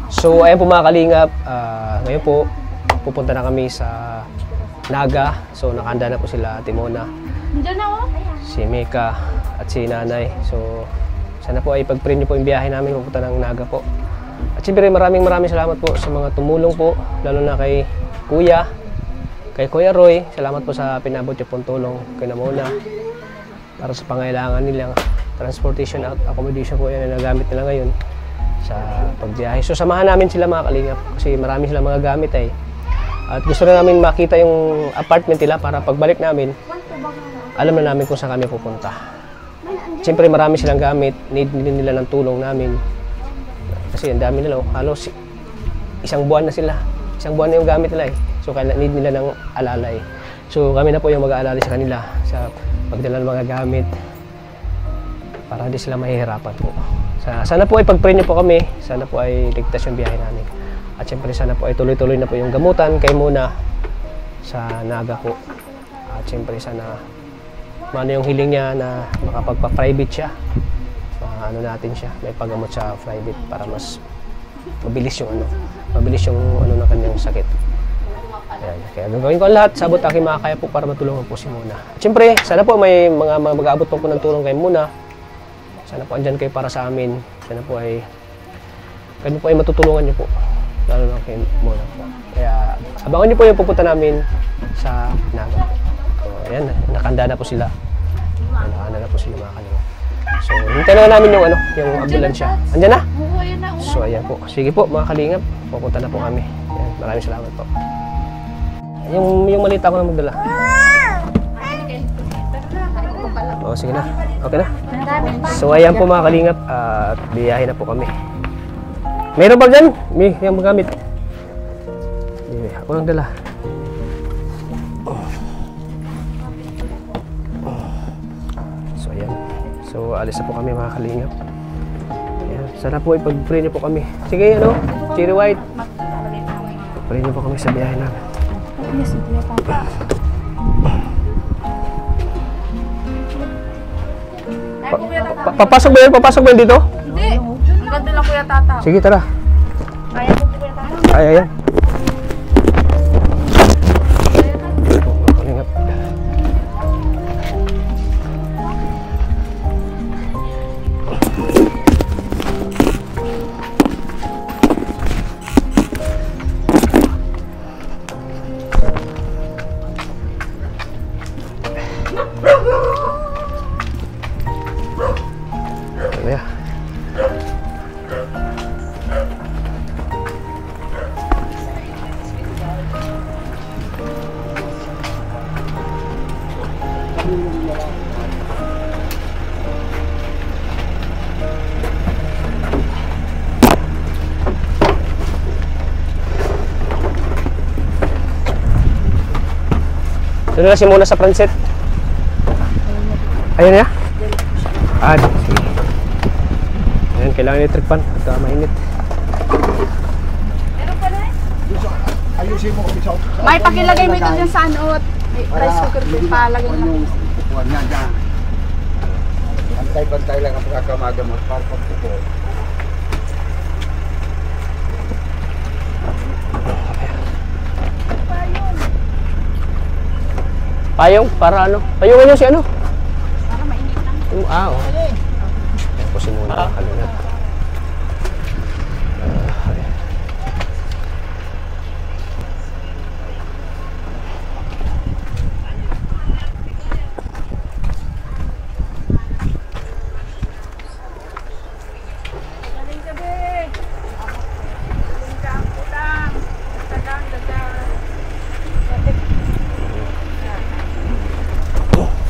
So ayan po mga kalingap, ngayon po pupunta na kami sa Naga. So nakahanda na po sila Ate Mona, si Mika at si Nanay. So sana po ay pag-pray niyo po yung biyahe namin pupunta ng Naga po. At siyempre maraming salamat po sa mga tumulong po, lalo na kay Kuya, kay Kuya Roy. Salamat po sa pinabot niyo pong tulong kay Mona para sa pangailangan nilang transportation at accommodation po yan na nagamit nila ngayon sa pagbiyahe. So samahan namin sila mga kalingap kasi marami silang mga gamit eh. At gusto na namin makita yung apartment nila para pagbalik namin, alam na namin kung saan kami pupunta. Siyempre marami silang gamit, need nila ng tulong namin. Kasi ang dami nila, halos isang buwan na sila. Isang buwan na yung gamit nila eh. So kaya need nila ng alalay. So kami na po yung mag-aalalay sa kanila sa pagdala ng mga gamit para hindi sila mahihirapan po. Sana po ay pag-pray niyo po kami, sana po ay ligtas yung biyahe namin. At syempre sana po ay tuloy-tuloy na po yung gamutan kay Mona sa Naga po. At syempre sana ano yung hiling niya na makapagpa-private siya. Ano natin siya, may paggamot sa private para mas mabilis yung ng kanyang sakit. Ayan. Kaya gagawin ko ang lahat, sabot aking makakaya po para matulungan po si Mona. At syempre, sana po may mga mag-aabot po ng tulong kay Mona. Sana po andyan kayo para sa amin. Sana po ay kami po ay matutulungan niyo po. Lalo na kay Mona po. Kaya abangan niyo po yung pupunta namin sa Naga. So ayan, nakahanda na po sila. Nakahanda na po sila mga kalingap. So hintayin na namin yung ambulansya. Andyan na? So ayan po. Sige po mga kalingap, pupunta na po kami. Ayan, maraming salamat po. Yung malita ko na magdala. O sige na. Okay na. So ayan po mga kalingap at biyahe na po kami. Meron ba dyan? May yung magamit. Ako lang dala. So ayan. So alis na po kami mga kalingap. Ayan. Sana po ipag-pray niyo po kami. Sige Cherry White. Pray niyo po kami sa biyahe namin. Papasok ba yan dito? Hindi. Ang ganda lang Kuya Tata. Sige, tara. Kaya mo Kuya Tata. Kaya yan. Doon na si Mona sa transit. Ayun na? Sige. Ayan, kailangan electric fan at mainit. Meron pa na ayusin mo kami sa may pakilagay mo ito dyan sa anot. Rice cooker po palagay mo. Bantay-bantay lang ang pagkakamagamot para pagpupo. Payong? Para ano? Payungan nyo si ano? Para mainit lang. Oo. Ayan po si Mona kalingap.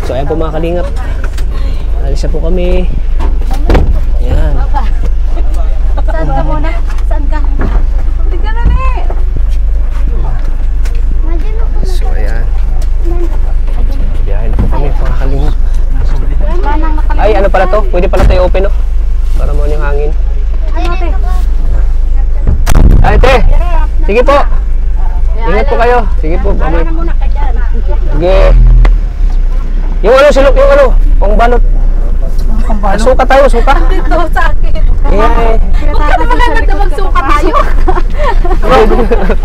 So ayan po mga kalingap, alis na po kami. Ayan. Saan ka muna? Saan ka? Hindi ka na So ayan, biyahe na po kami mga kalingap. Ay ano pala to? Pwede pala tayo open para mo yung hangin. Ay te, sige po. Ingat po kayo. Sige po. Para na muna ka dyan. Sige. Yung pangbalot. Suka tayo, suka. Dito sa akin. Eh. Huwag ka na maganda magsuka tayo.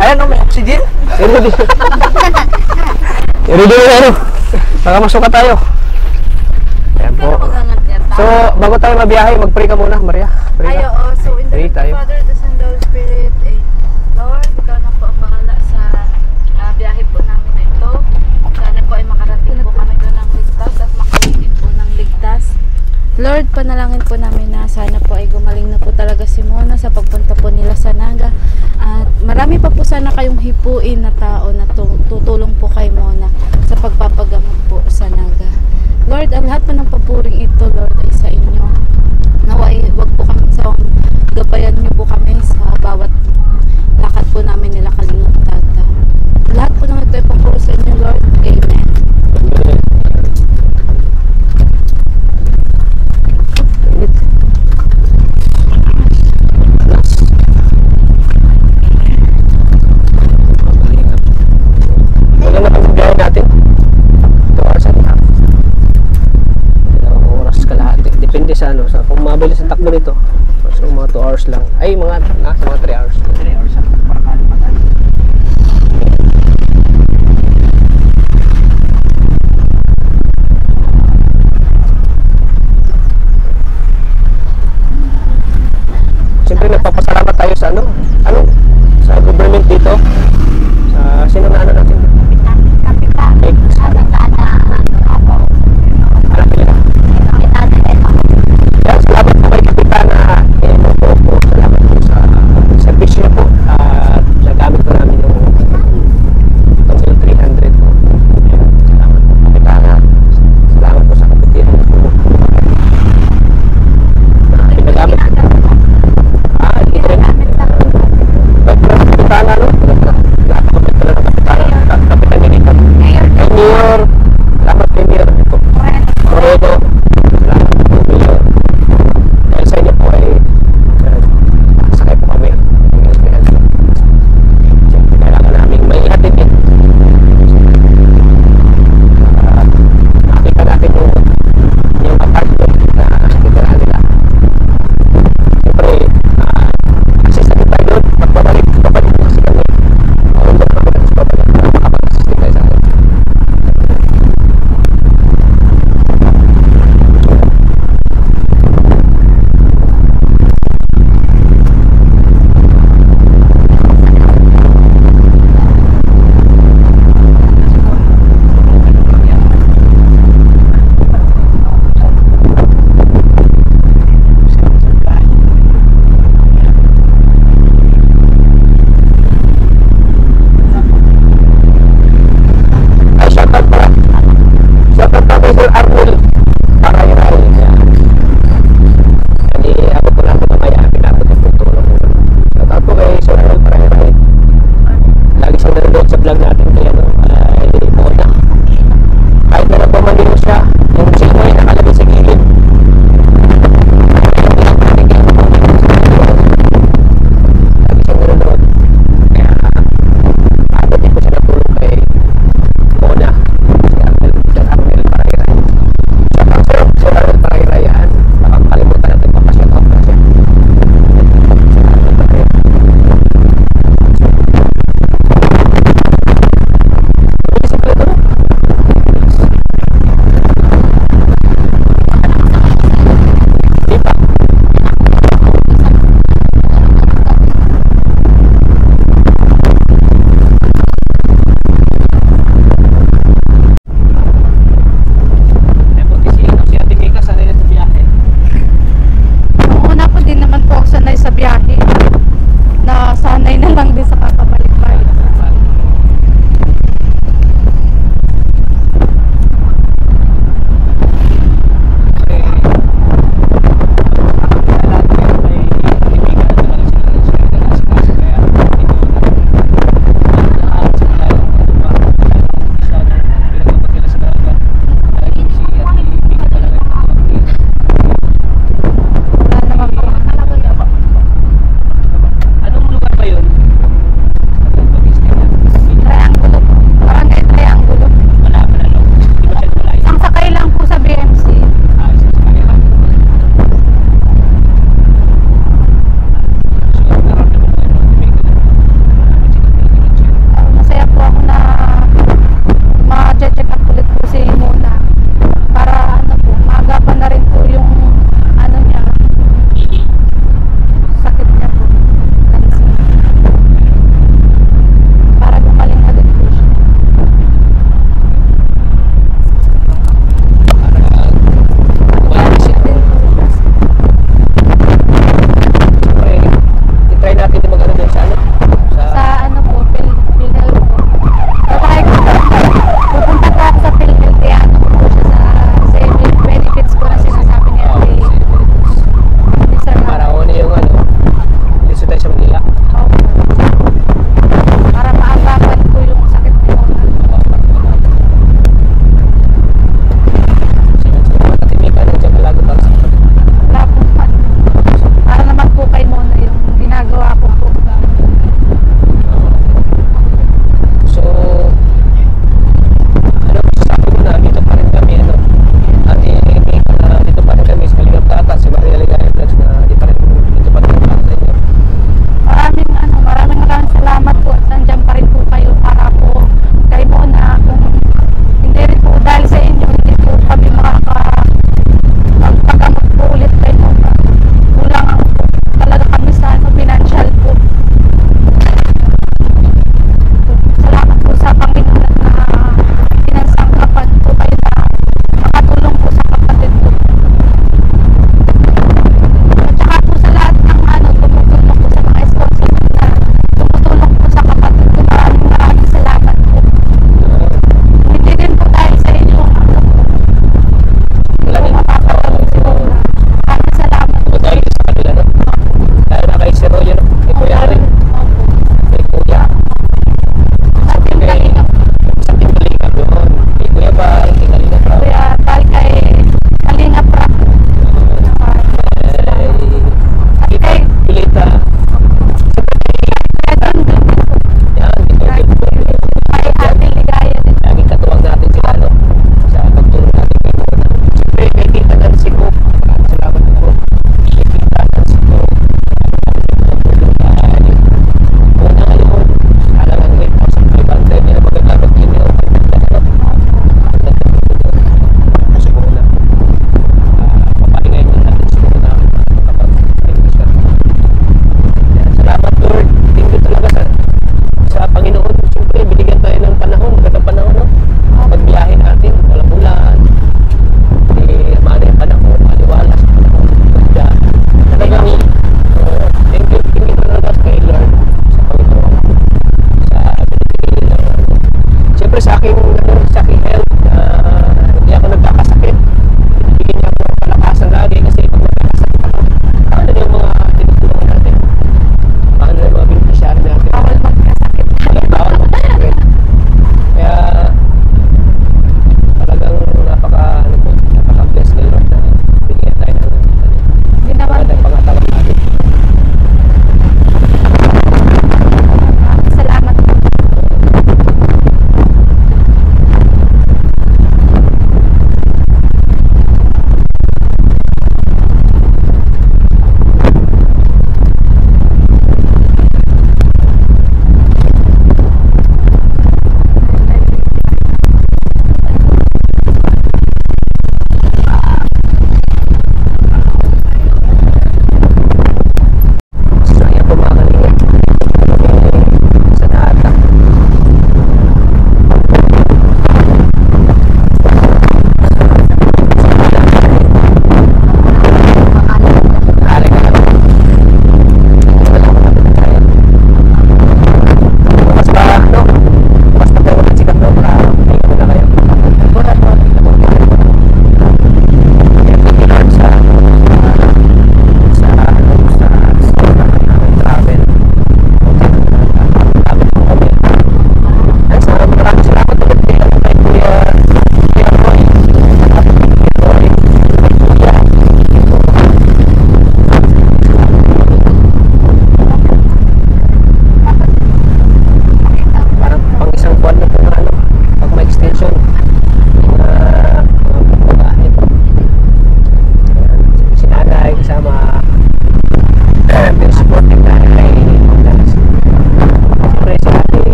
Ayan o, may oxygen. I-ready. I-ready mo na ano. Baka masuka tayo. Ayan po. So, bago tayo mabiyahe, mag-pray ka muna, Maria. Pray Ay, ka. oo. So, in the Pray name of tayo. the Father, the Son, the Holy Spirit. Lord, ikaw na po ang bahala sa biyahe po namin na ito. Sana po ay makarating po kami doon ng ligtas at makauwi din po ng ligtas. Lord, panalangin po namin na sana po ay gumaling na po talaga si Mona sa pagpunta po nila sa Naga. At marami pa po sana kayong hipuin na tao na tutulong po kay Mona sa pagpapagamot po sa Naga. Lord, ang lahat po ng papuring ito, Lord, ay sa inyo. Naway, wag po kami sa gabayan niyo po kami sa bawat lakad po namin nila Kalingap Tata. Lahat po ng ito ay pangkuro sa inyo, Lord. Amen. Wala na kami biyahe natin. 2 hours and a half. Dalawang oras kalahati. Depende sa ano. Sa kung mabilis ang takbo nito. So mga 2 hours lang. Ay, mga 3 hours. 3 hours ako. Para kano pa tayo. Siyempre nagpapasalamat tayo sa ano? Sa government dito. Sa sino na ano natin? Yan, salamat po kay Kapitana Eno po. Salamat po sa servisyo po.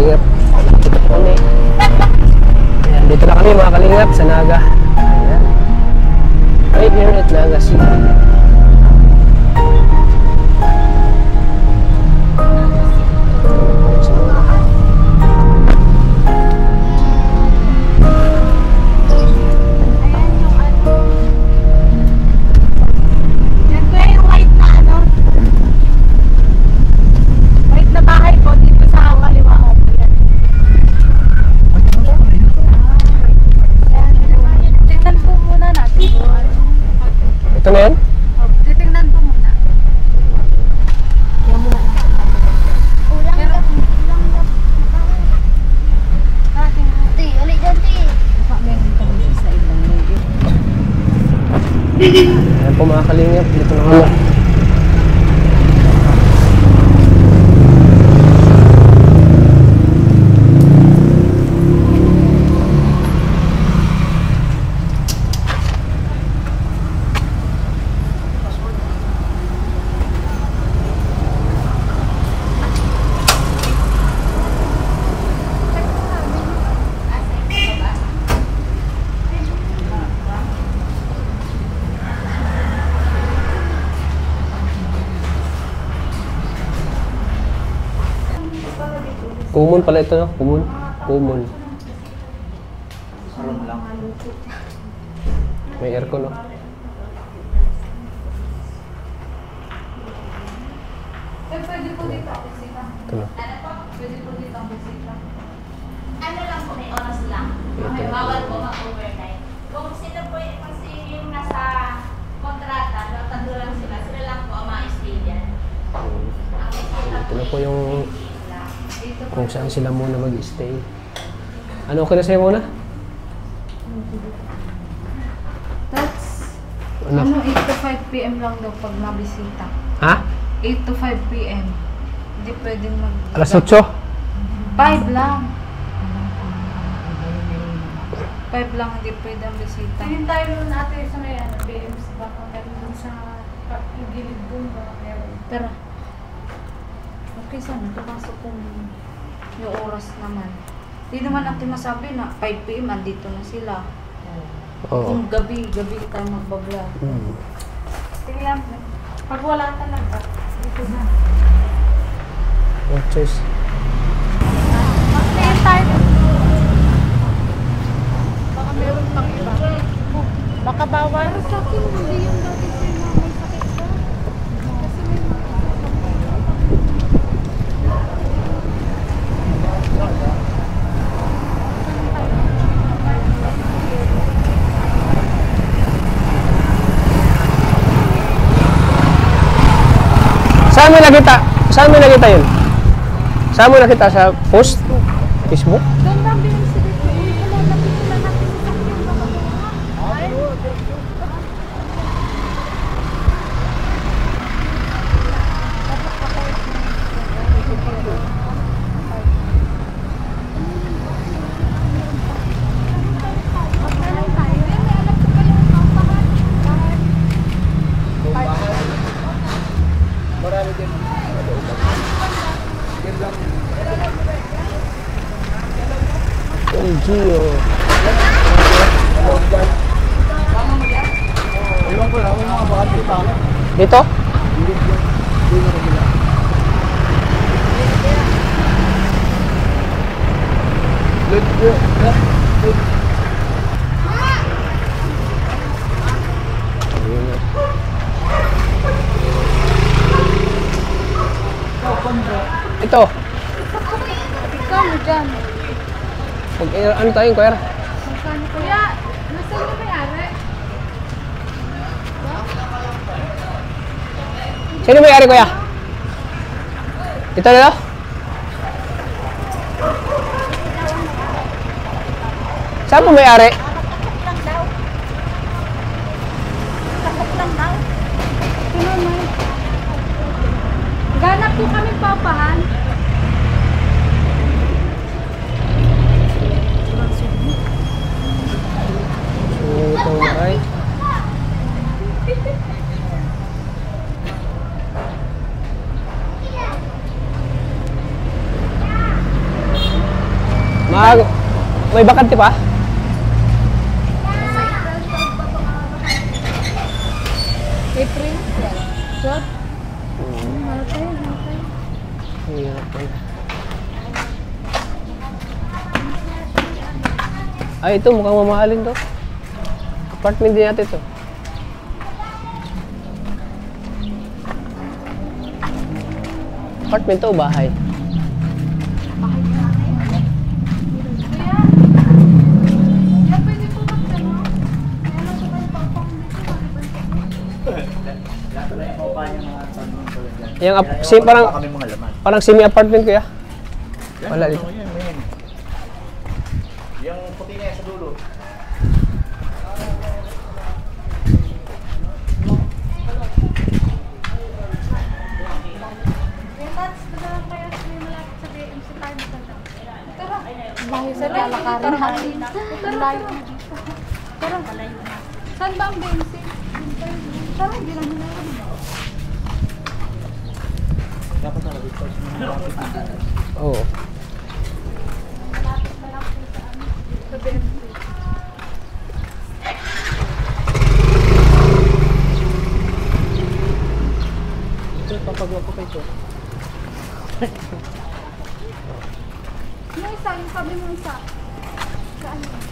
kalingap. Dito po kami. Ayan, dito na kami mga kalingap sa Naga. Ayan. Right here at Naga City. Ito na yan? Titingnan po muna. Ayan po mga kalingap, dito na kami. Kumon pala ito, no? Kumon. Kumon. May aircon, no? Pwede po dito ang bisita. Ito, no? Pwede po dito ang bisita. Ano lang po, may oras lang. Ito. Bawal po mag-overnight. Kung sino po kasi yung nasa kontrata, natando lang sila lang po ang ma-stay dyan. Ang stay lang Ito na po yung Dito po. kung saan sila muna mag-stay. Ano, okay na sa'yo muna? That's, Ano? 8 to 5 p.m. lang daw pag mabisita. Ha? 8 to 5 p.m. Hindi pwedeng mag... Alas 8? 5 lang. 5 lang, hindi pwede ang bisita. Tingin tayo nun natin sa may BMC baka meron dun sa gilid dun baka meron. Pero, okay sana, pumasok kung yung oras naman. Hindi naman natin masabi na 5 p.m. andito na sila. Oo. Kung gabi tayo magbablog. Hmm. Tingnan mo. Pag wala talaga, dito na. What choice? Tingin tayo. Baka meron pang iba. Baka bawal. Pero sa akin, hindi yung dati sa may sakit ka. Kasi may Saan mo nakita? Saan mo nakita yun? Saan mo nakita? Sa post? Facebook? doon lang BMC dito. Hindi ko lang nakikita natin sa sakyan. Baka bawal. Ay, Marami din. Oh, Gio. Iwan ko lang, may mga bakit ito. Dito? Let's go. Ito. ikaw mo dyan. Ano tayo, kuya? Magkano kaya? Nasaan na may-ari? Sino may-ari, kuya? Ito na daw? Saan po may-ari? Ganap po kami papahan. So, ito ay... May bakante pa? April 12. Malapay. Hirap pala. Ay, ito mukhang mamahalin to. Apartment din natin ito. Apartment to o bahay? Yung parang semi-apartment kuya. Wala dito. Yung puti na yan sa dulo. Bahay sa lalakarin natin. Layo na dito. Pero, saan ba ang bensin? Parang hindi lang nila. Dapat na research mo na Oo. Sa bensin. Ito, papagawa ko kayo ito. Yung isa, yung sabi mo isa. Saan yun?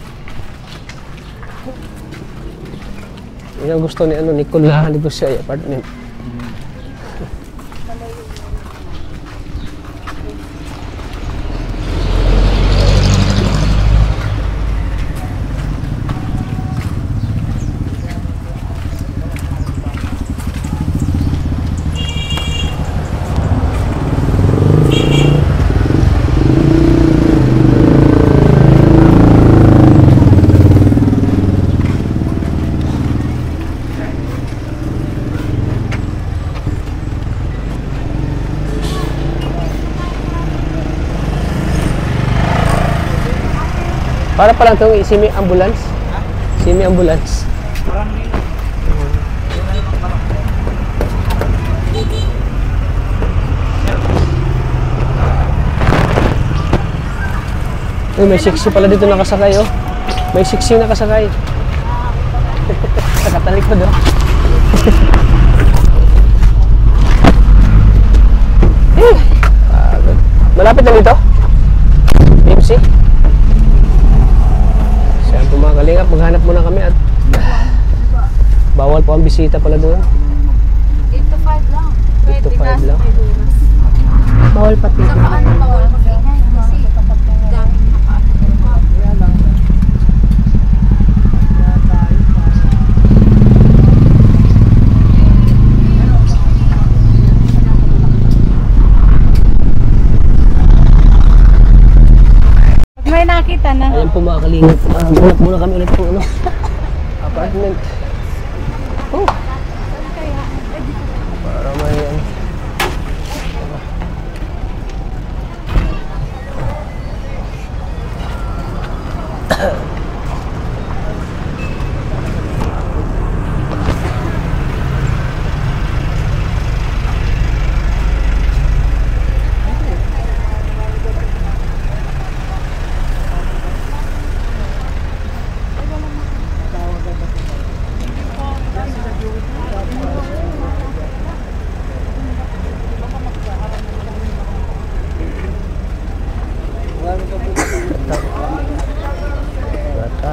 Yan ang gusto ni Nicole na negosyo ay apartment. Para pa lang itong semi-ambulance. Semi-ambulance. Uy, may siksi pala dito nakasakay, oh. May siksi nakasakay. Nakatalikod, oh. Malapit na dito? BMC? Mga kalingap, maghanap muna kami at bawal po ang bisita pala doon. 8 to 5 lang. 8 to 5 lang. Bawal pati. Sa paano bawal mag-ingay? Kasi daming nakaano. May nakita na. Ayan po mga kalingap. Hanap muna kami ulit po apartment. Oh. Para may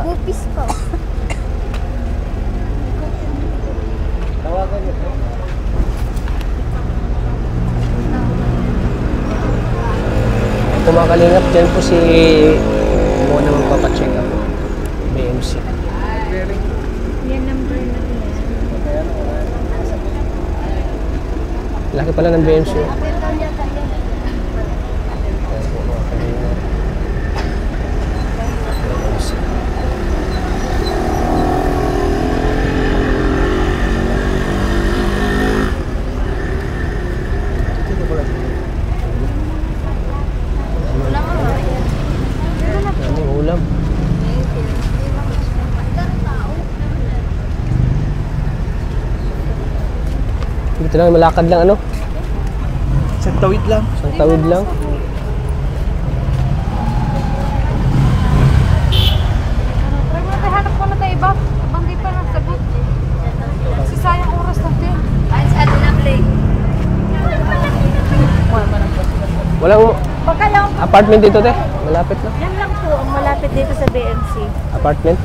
Bupis ko. tawagan niyo. po mga kalingap, dyan po si muna magpapacheck up. BMC. Yan number na yan. Laki pala ng BMC. oh. Daming ulam. Dito lang, malakad lang ano? Isang tawid lang. Isang tawid lang. Apartment dito, te. Malapit lang. Yan lang po ang malapit dito sa BMC. Apartment.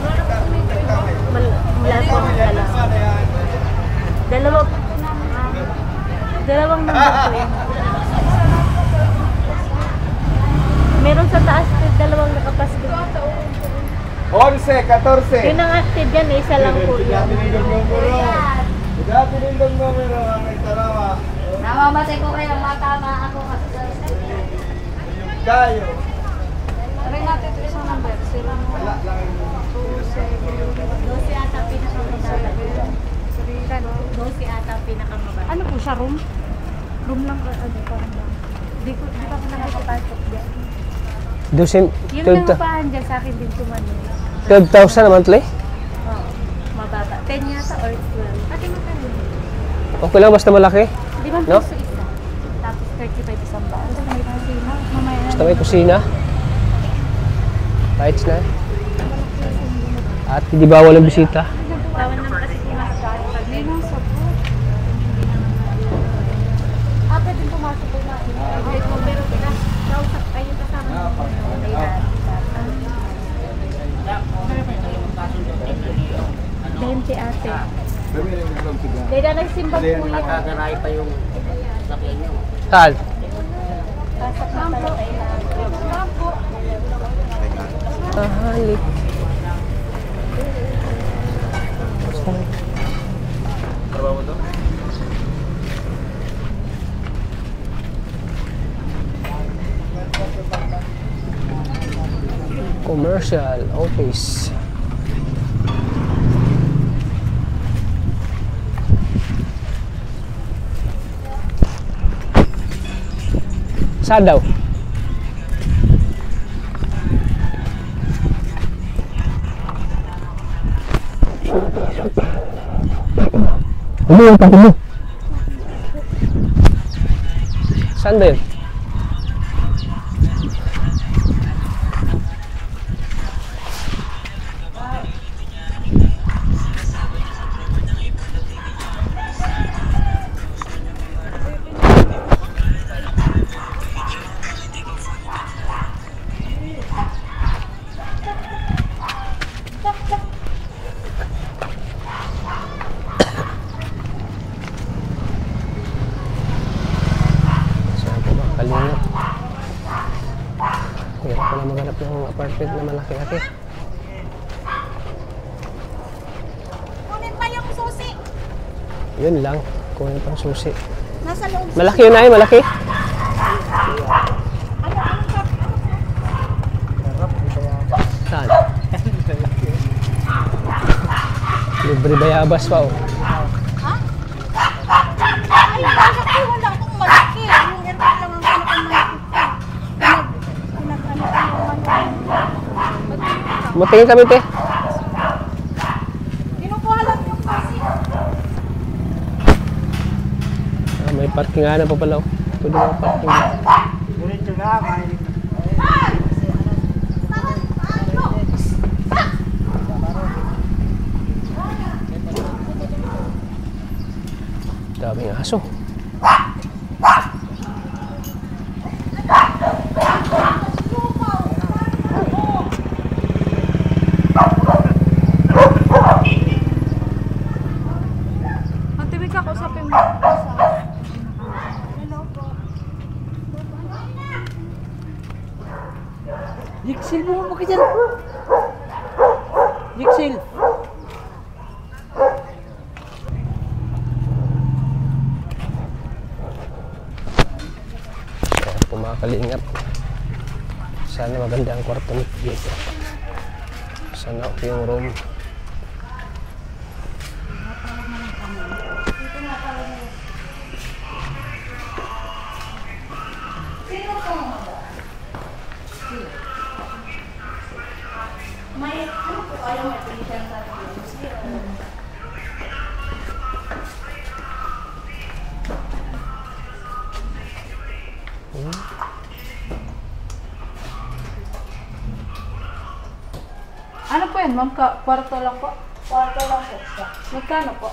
Wala po ang dalawa. Dalawang number po yan. Meron sa taas dalawang nakapasko. 11, 14. Yun ang active yan, isa lang po yan. Dati rin ng numero ang nagtarawa. Namamatay ko kayo, matama ako kasi sa Kayo. Try natin ito isang number. 0, 12 ata pinakamababa. 12 ata pinakamababa. Ano po siya, room? Room lang, parang lang. Di ko nakakapasok dyan. Dosin, Yung nangupahan dyan sa akin din tumano. 12,000 a monthly? Oo, mababa. 10 yata or 12. Pati magkano? Okay lang, basta malaki. 5 No? peso isa. Tapos 35 isang baon. Tapos may kusina. Mamaya na. Basta may kusina. Lights na. At hindi bawal ang bisita. Tawan naman kasi pumasok. Linong sa po. Pwede din pumasok po na. Pero pinakausap kayo kasama mo. Bente ate. Dami rin ng sigaw. Dahil na nagsimba po yan. Nakagaray pa yung sakyan nyo. Saan? Pasok na pala tayo. Halik. Trabaho mo to? Commercial office. Saan daw? Ano yung pati mo? Saan ba yun? Kalingap. Hirap ko na maghanap ng apartment na malaki-laki. Kunin pa yung susi. Yun lang. Kunin pang susi. Nasa loob. Malaki yun ay, malaki. Saan? Libre bayabas pa oh. Ay, bakit ko wala akong malaki? Yung aircon lang ang pinakamalaki. Matingin kami te. Kinukuha lang yung kasi. May parking nga na pa pala oh. Pwede mo parking. Diretso na, may Daming aso. Matibig ka, kausapin mo. Jixil mo mo ka dyan. Jixil. Pumakalingap. Sana maganda ang kwarto dito. Sana okay yung room. May ano po kayo may pilihan sa Ano po yan, ma'am? Kwarto lang po? kwarto lang po siya. Magkano po?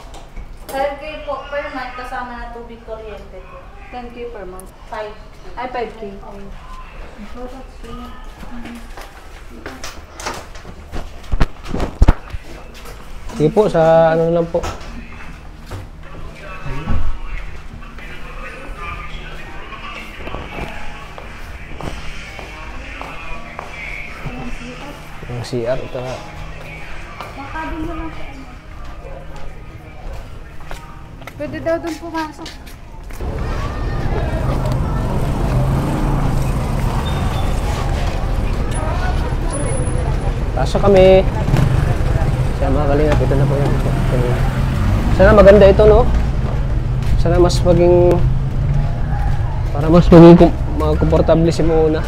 5K po per month kasama na tubig kuryente po. 10K per month. 5. Ay, 5K. Sige po, sa ano lang po. Yung CR, ito na. Pwede daw doon pumasok. Pasok kami. Siya mga kalingap, ito na po yun. Sana maganda ito, no? Sana mas maging... Para mas maging komportable si Muna.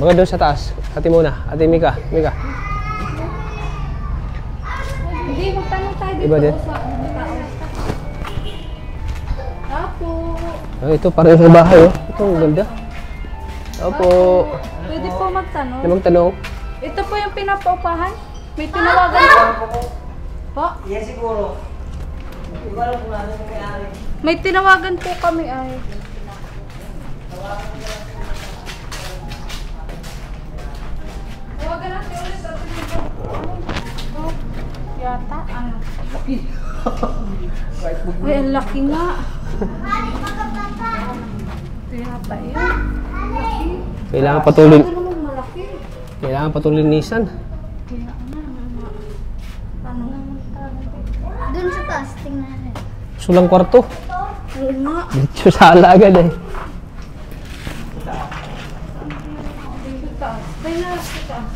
Mga doon sa taas. Ate Muna, Ate Mika. Hindi, magtanong tayo dito Iba din? sa tao. Apo. Oh, ito, parang sa bahay, oh. Ito, ang ganda. Opo. Pwede po magtanong. Ano magtanong? Ito po yung pinapaupahan? May tinawagan po? Yes, siguro. Hindi ko alam kung ano yung may-ari. May tinawagan po kami ay. Tawagan natin ulit. Yata, ano? Ay, ang laki nga. Ito yata yun. Ang laki. Kailangan patuloy. Ito naman malaki. Kailangan patulinisan. Kaya ano? Doon sa taas, tingnan natin. Sulang kwarto. Oo nga. Dito sa alagad eh. Sa taas. Tayo na sa taas.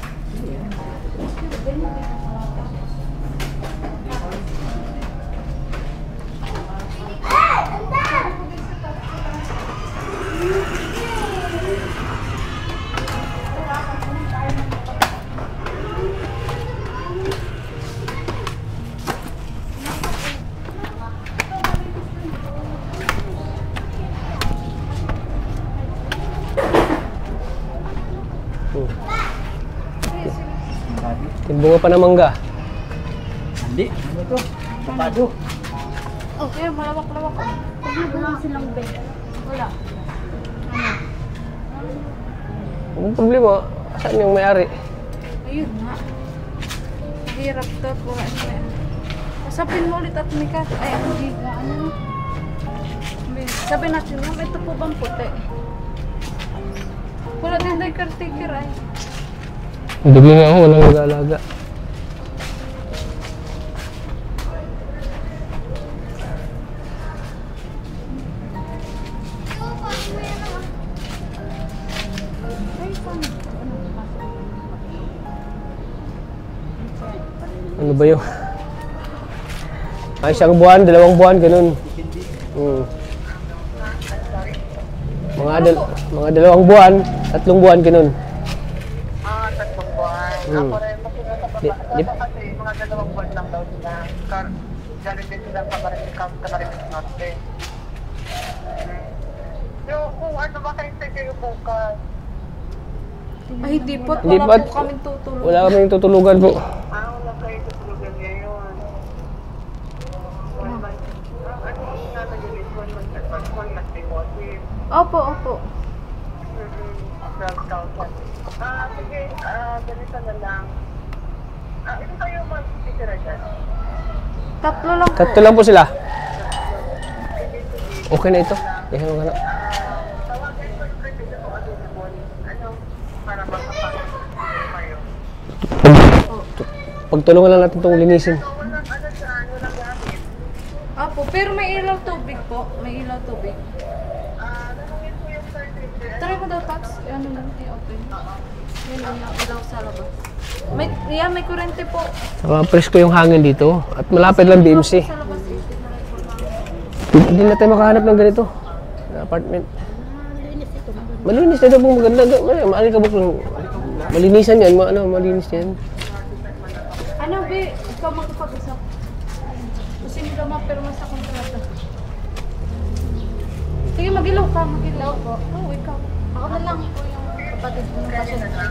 Timbunga pa ng mangga. Hindi. Ano ito? Kapado. Oh, kaya malawak-lawak. Wala silang bed. Wala. Ang problema, saan yung may-ari? Ayun nga. Hirap to. Wala siya. Usapin mo ulit at Mika. Ay, ang giga. Ano? Sabi natin, ma'am, ito po bang puti? Wala din tayo caretaker ay. Dugi nga ako, walang nag-aalaga. Ano ba yun? Ay, isang buwan, 2 buwan, ganun. Mga 2 buwan, 3 buwan, ganun. 3 buwan. Ako rin, kasi mga 2 buwan lang daw sila. Galing din sila sa Camarines Norte. Yung kung ano ba kayo bukas? Ay, hindi po. Hindi Wala po. po kaming tutulog. Wala kaming tutulugan po. Wala kayo tutulugan ngayon. 1 month. Ano yung nga nag-release 1 month at 1 month deposit? Opo, opo. 12,000. Sige, ganito na lang. Ito kayo mag-titira dyan? 3 lang po. 3 lang po sila. Okay na ito. Yan ang ganun. Tawagan ko yung pwede ko available. Ano? Para makapagod kayo. Pagtulungan lang natin itong linisin. Walang ano saan, walang gamit. Opo, pero may ilaw tubig po. May ilaw tubig. Nanungin ko yung cartridge. Try mo daw, Taps. Ano lang, i-open. Yan ang ilaw sa labas. May kurente po. Saka presko yung hangin dito. At malapit lang BMC. Sa labas, tinry ko lang. Hindi na tayo makahanap ng ganito. Na apartment. Malinis ito po maganda. Maalikabok lang. Malinisan yan. Malinis yan. Ano, Be? Ikaw magpapag-usap. Kasi hindi ka mapirma sa kontrata. Sige, mag-ilaw ka. Mag-ilaw po. Oo, ikaw. Ako na lang po yung kapatid mo ng pasyente.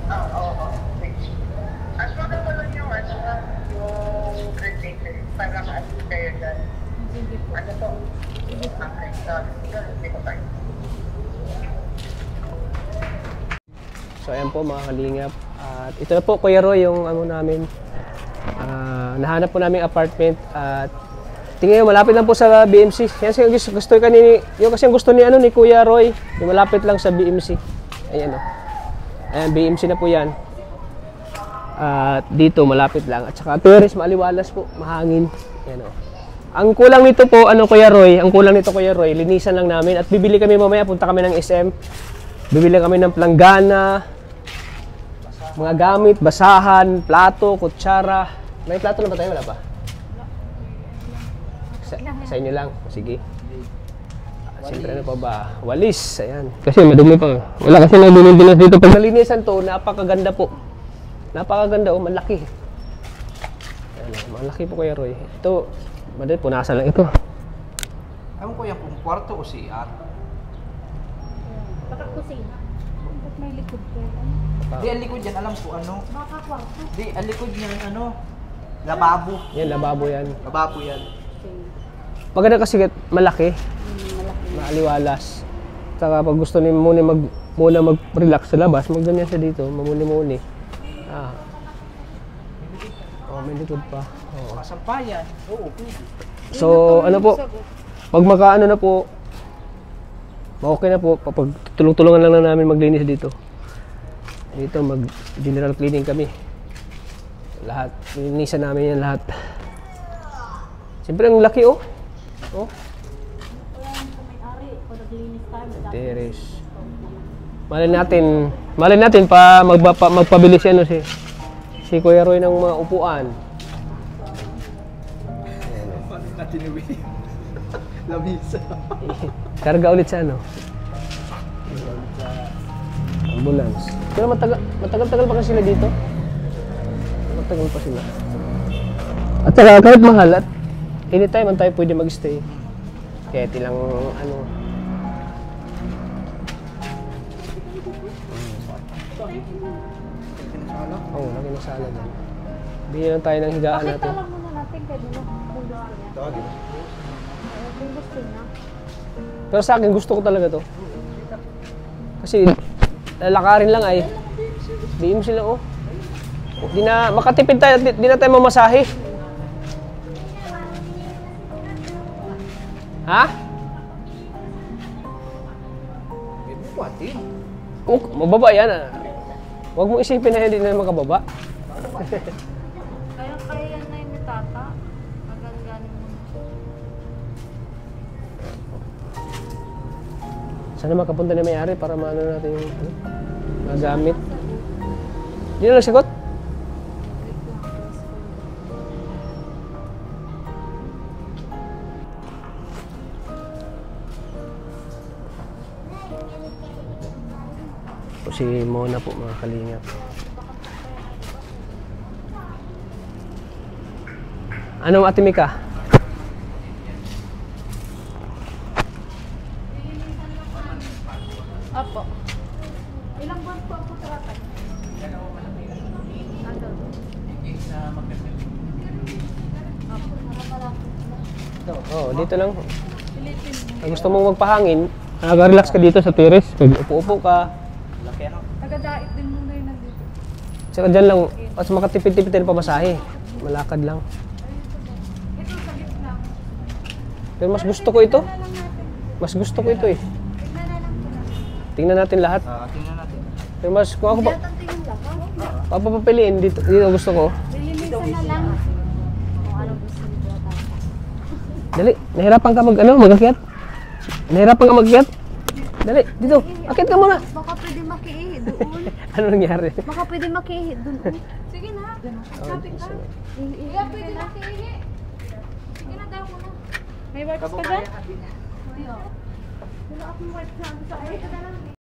Oo. At baka lang yung ano, yung caretaker. para ma-assist kayo dyan. Ano po? Okay, so, dito tayo. So ayan po mga kalingap. At ito na po Kuya Roy yung ano namin. Nahanap po namin apartment at tingnan nyo, malapit lang po sa BMC. Yan kasi gusto kanini, yung kasi gusto ni ano ni Kuya Roy, yung malapit lang sa BMC. Ayan o. Ayan, BMC na po yan. At dito malapit lang. At saka tourist, maaliwalas po, mahangin. Ayan o. Ang kulang nito po, ano Kuya Roy, linisan lang namin at bibili kami mamaya, punta kami ng SM. Bibili kami ng planggana, mga gamit, basahan, plato, kutsara. May plato na ba tayo? Wala pa? Sa inyo lang. Sige. Siyempre ano pa ba? Walis. Ayan. Kasi madumi pa. Wala kasi nagdinis dito. Pag nalinisan to, napakaganda po. Napakaganda oh, malaki. Ayan, malaki po Kuya Roy. Ito, madali punasan lang ito. Ewan ko yan kung kwarto o CR. Baka kusina. Ba't may likod ko? Di, ang likod yan, alam ko ano. Baka kwarto. Di, ang likod niyan, ano, lababo. Yan, lababo yan. Lababo yan. Maganda kasi malaki. Maaliwalas. Saka pag gusto niyo muna mag-relax sa labas, magganyan siya dito, mamuni-muni. Oh, may likod pa. Oh. Kasampayan. Oo, pwede. So, ano po, pag makaano na po, okay na po, pag tulong-tulungan lang na namin maglinis dito. Dito, mag-general cleaning kami. Lahat, linisan namin yan lahat. Siyempre, ang laki oh. Oh. Teres. Malay natin pa magpabili si ano si Kuya Roy ng mga upuan. Lamisa. Karga ulit sa ano? Ambulance. Pero matagal-tagal pa kasi sila dito. Matagal pa sila. At saka kahit mahal at anytime man tayo pwede mag-stay. Kaya tilang ano. Oo, lagi na sala dyan. Bigyan lang tayo ng higaan natin. Pakita lang muna natin kay Dino. Kung gusto niya. Kung gusto niya. Pero sa akin, gusto ko talaga to. Kasi lalakarin lang ay. BMC lang oh. Di na, makatipid tayo, di na tayo mamasahe. Ha? Buwatin. Oh, mababa yan ah. Huwag mo isipin na hindi na makababa. Kaya yan na yung ni Tata. Magaganin mo. Sana makapunta na may-ari para maano natin yung ano, magamit. Hindi na nagsagot? Si Mona po mga kalingap. Anong Ate Mika? Apo. Ilang buwan po ang kontrata? Oh, dito lang. Kung gusto mong magpahangin, relax ka dito sa terrace. Pag upo-upo ka. Taga-dait din muna yung nandito. Tsaka dyan lang, at makatipid-tipid tayo pamasahe. Malakad lang. Ito sa gitna. Pero mas gusto ko ito. Mas gusto ko ito eh. Tignan na lang po natin. Tingnan natin lahat. Tingnan natin. Pero mas, kung ako Tingin lang. papapiliin, dito gusto ko. Lilinisan na lang. Kung ano gusto nito Tata. Dali, nahirapan ka mag-akyat? Nahirapan ka mag-akyat? Dali, dito, akyat ka muna. Baka pwede makiihi doon. Ano nangyari? Baka pwede makiihi doon. Sige na. Sabi ka. Iya, pwede makiihi. Sige na daw muna. May wipes ka dyan? Wala akong wipes na. Sa ay, ka na lang.